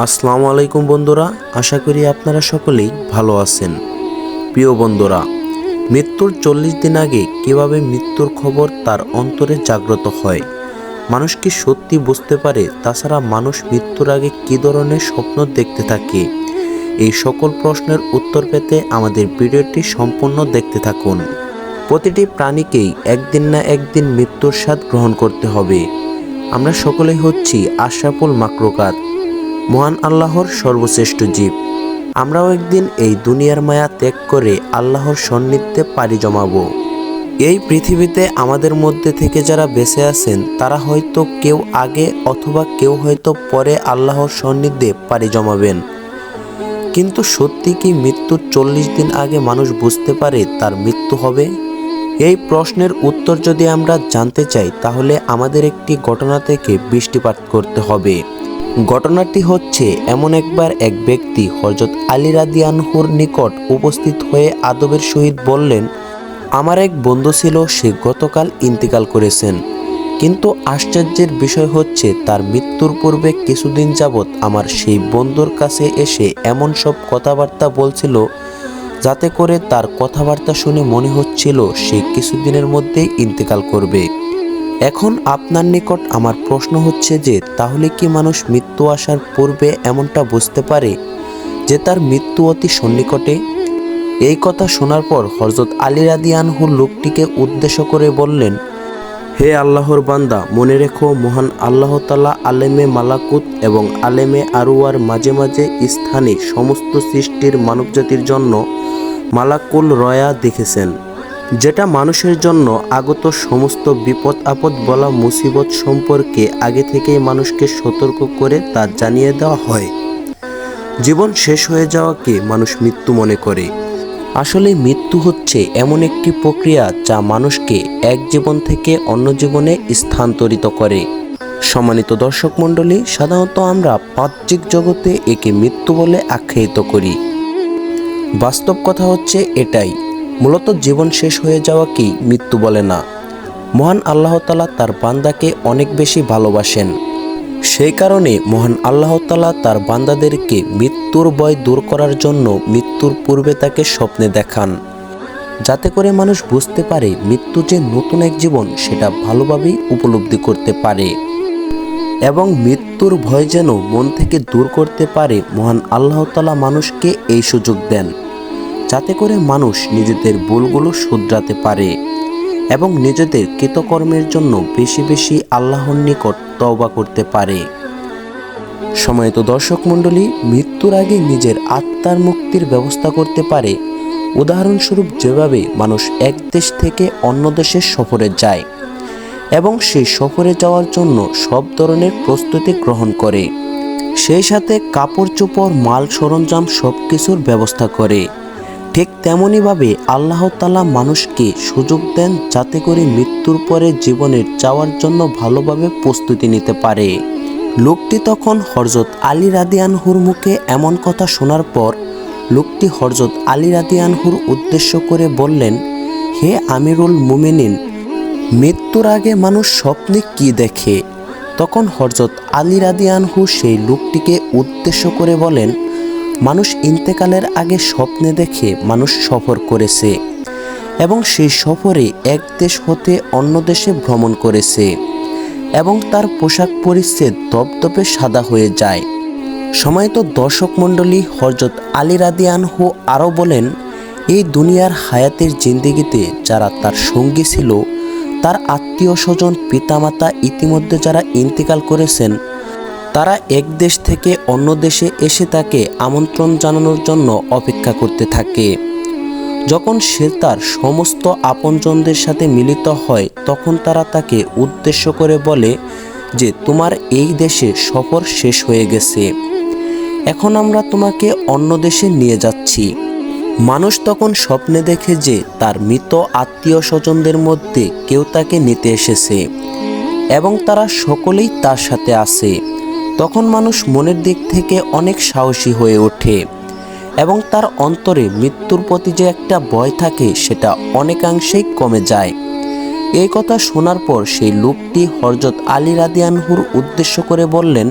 আসসালামু আলাইকুম বন্ধুরা, আশা করি আপনারা সকলেই ভালো আছেন। প্রিয় বন্ধুরা, মৃত্যুর 40 দিন আগে কিভাবে মৃত্যুর খবর তার অন্তরে জাগ্রত হয়, মানুষ কি সত্যি বুঝতে পারে? তাছাড়া মানুষ মৃত্যুর আগে কী ধরনের স্বপ্ন দেখতে থাকে? এই সকল প্রশ্নের উত্তর পেতে আমাদের ভিডিওটি সম্পূর্ণ দেখতে থাকুন। প্রতিটি প্রাণীকেই একদিন না একদিন মৃত্যুর স্বাদ গ্রহণ করতে হবে। আমরা সকলেই হচ্ছি আশরাফুল মাখলুকাত, মহান আল্লাহর সর্বশ্রেষ্ঠ জীব। আমরাও একদিন এই দুনিয়ার মায়া ত্যাগ করে আল্লাহর সান্নিধ্যে পাড়ি জমাবো। এই পৃথিবীতে আমাদের মধ্যে থেকে যারা বেঁচে আছেন তারা হয়তো কেউ আগে অথবা কেউ হয়তো পরে আল্লাহর সান্নিধ্যে পাড়ি জমাবেন। কিন্তু সত্যি কি মৃত্যুর 40 দিন আগে মানুষ বুঝতে পারে তার মৃত্যু হবে? এই প্রশ্নের উত্তর যদি আমরা জানতে চাই তাহলে আমাদের একটি ঘটনা থেকে দৃষ্টিপাত করতে হবে। ঘটনাটি হচ্ছে, এমন একবার এক ব্যক্তি হযরত আলী রাদিয়াল্লাহুর নিকট উপস্থিত হয়ে আদবের সহিত বললেন, আমার এক বন্ধু ছিল, সে গতকাল ইন্তিকাল করেছেন। কিন্তু আশ্চর্যের বিষয় হচ্ছে, তার মৃত্যুর পূর্বে কিছুদিন যাবৎ আমার সেই বন্ধুর কাছে এসে এমন সব কথাবার্তা বলছিল, যাতে করে তার কথাবার্তা শুনে মনে হচ্ছিল সে কিছুদিনের মধ্যেই ইন্তিকাল করবে। এখন আপনার নিকট আমার প্রশ্ন হচ্ছে যে, তাহলে কি মানুষ মৃত্যু আসার পূর্বে এমনটা বুঝতে পারে যে তার মৃত্যু অতি সন্নিকটে? এই কথা শোনার পর হযরত আলী রাদিয়াল্লাহু লোকটিকে উদ্দেশ্য করে বললেন, হে আল্লাহর বান্দা, মনে রেখো, মহান আল্লাহ তাআলা আলেমে মালাকুত এবং আলেমে আরওয়ার মাঝে মাঝে স্থানে সমস্ত সৃষ্টির মানবজাতির জন্য মালাকুল রয়া দেখেছেন, যেটা মানুষের জন্য আগত সমস্ত বিপদ আপদ বলা মুসিবত সম্পর্কে আগে থেকেই মানুষকে সতর্ক করে তা জানিয়ে দেওয়া হয়। জীবন শেষ হয়ে যাওয়াকে মানুষ মৃত্যু মনে করে। আসলে মৃত্যু হচ্ছে এমন একটি প্রক্রিয়া যা মানুষকে এক জীবন থেকে অন্য জীবনে স্থানান্তরিত করে। সম্মানিত দর্শক মণ্ডলী, সাধারণত আমরা বাহ্যিক জগতে একে মৃত্যু বলে আখ্যায়িত করি। বাস্তব কথা হচ্ছে এটাই, মূলত জীবন শেষ হয়ে যাওয়াকেই মৃত্যু বলে না। মহান আল্লাহ তাআলা তার বান্দাকে অনেক বেশি ভালোবাসেন। সেই কারণে মহান আল্লাহ তাআলা তার বান্দাদেরকে মৃত্যুর ভয় দূর করার জন্য মৃত্যুর পূর্বে তাকে স্বপ্নে দেখান, যাতে করে মানুষ বুঝতে পারে মৃত্যু যে নতুন এক জীবন সেটা ভালোভাবেই উপলব্ধি করতে পারে। এবং মৃত্যুর ভয় যেন মন থেকে দূর করতে পারে, মহান আল্লাহ তাআলা মানুষকে এই সুযোগ দেন, যাতে করে মানুষ নিজেদের ভুলগুলো শুধরাতে পারে এবং নিজেদের কৃতকর্মের জন্য বেশি বেশি আল্লাহর নিকট তওবা করতে পারে। সম্মানিত দর্শক মণ্ডলী, মৃত্যুর আগে নিজের আত্মার মুক্তির ব্যবস্থা করতে পারে। উদাহরণস্বরূপ, যেভাবে মানুষ এক দেশ থেকে অন্য দেশে সফরে যায় এবং সেই সফরে যাওয়ার জন্য সব ধরনের প্রস্তুতি গ্রহণ করে, সেই সাথে কাপড় চোপড়, মাল সরঞ্জাম সব কিছুর ব্যবস্থা করে, ঠিক তেমনইভাবে আল্লাহ তাআলা মানুষকে সুযোগ দেন যাতে করে মৃত্যুর পরে জীবনের যাওয়ার জন্য ভালোভাবে প্রস্তুতি নিতে পারে। লোকটি তখন হযরত আলী রাদিয়াল্লাহুর মুখে এমন কথা শোনার পর লোকটি হযরত আলী রাদিয়াল্লাহুর উদ্দেশ্য করে বললেন, হে আমিরুল মুমিনিন, মৃত্যুর আগে মানুষ স্বপ্নে কি দেখে? তখন হযরত আলী রাদিয়াল্লাহু সেই লোকটিকে উদ্দেশ্য করে বলেন, মানুষ ইন্তেকালের আগে স্বপ্নে দেখে মানুষ সফর করেছে এবং সেই সফরে এক দেশ হতে অন্য দেশে ভ্রমণ করেছে এবং তার পোশাক পরিচ্ছদ ধবধবে সাদা হয়ে যায়। সম্মানিত দর্শক মণ্ডলী, হযরত আলী রাদিয়াল্লাহু আরও বলেন, এই দুনিয়ার হায়াতের জিন্দেগিতে যারা তার সঙ্গী ছিল, তার আত্মীয় স্বজন, পিতামাতা ইতিমধ্যে যারা ইন্তেকাল করেছেন, তারা এক দেশ থেকে অন্য দেশে এসে তাকে আমন্ত্রণ জানানোর জন্য অপেক্ষা করতে থাকে। যখন সে তার সমস্ত আপনজনদের সাথে মিলিত হয়, তখন তারা তাকে উদ্দেশ্য করে বলে যে, তোমার এই দেশে সফর শেষ হয়ে গেছে, এখন আমরা তোমাকে অন্য দেশে নিয়ে যাচ্ছি। মানুষ তখন স্বপ্নে দেখে যে তার মৃত আত্মীয় স্বজনদের মধ্যে কেউ তাকে নিতে এসেছে এবং তারা সকলেই তার সাথে আছে। তখন মানুষ মনের দিক থেকে অনেক সাহসী হয়ে ওঠে এবং তার অন্তরে মৃত্যুর প্রতি যে একটা ভয় থাকে সেটা অনেকাংশেই কমে যায়। এই কথা শোনার পর সেই লোকটি হযরত আলী রাদিয়াল্লাহুর উদ্দেশ্য করে বললেন,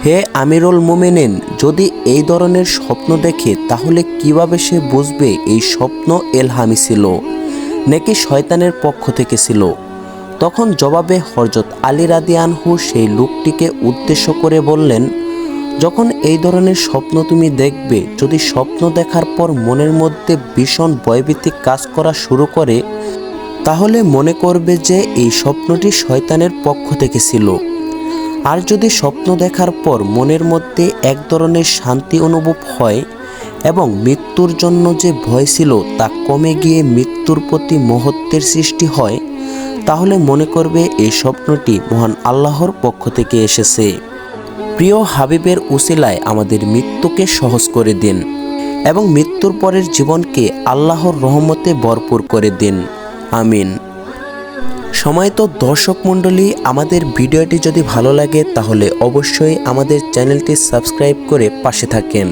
হে আমিরুল মুমিনিন, যদি এই ধরনের স্বপ্ন দেখে তাহলে কিভাবে সে বুঝবে এই স্বপ্ন এলহামি ছিল নাকি শয়তানের পক্ষ থেকে ছিল? তখন জবাবে হযরত আলী রাদিয়াল্লাহু আনহু সেই লোকটিকে উদ্দেশ্য করে বললেন, যখন এই ধরনের স্বপ্ন তুমি দেখবে, যদি স্বপ্ন দেখার পর মনের মধ্যে ভীষণ ভয়ভীতি কাজ করা শুরু করে, তাহলে মনে করবে যে এই স্বপ্নটি শয়তানের পক্ষ থেকে ছিল। আর যদি স্বপ্ন দেখার পর মনের মধ্যে এক ধরনের শান্তি অনুভব হয় এবং মৃত্যুর জন্য যে ভয় ছিল তা কমে গিয়ে মৃত্যুর প্রতি মহত্বের সৃষ্টি হয়, তাহলে মনে করবে এই স্বপ্নটি মহান আল্লাহর পক্ষ থেকে এসেছে। প্রিয় হাবিবের উসিলায় আমাদের মৃত্যুকে সহজ করে দিন এবং মৃত্যুর পরের জীবনকে আল্লাহর রহমতে ভরপুর করে দিন। আমিন। সময় তো দর্শক মণ্ডলী, আমাদের ভিডিওটি যদি ভালো লাগে তাহলে অবশ্যই আমাদের চ্যানেলটি সাবস্ক্রাইব করে পাশে থাকেন,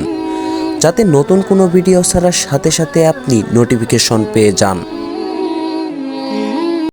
যাতে নতুন কোনো ভিডিও ছাড়ার সাথে সাথে আপনি নোটিফিকেশন পেয়ে যান।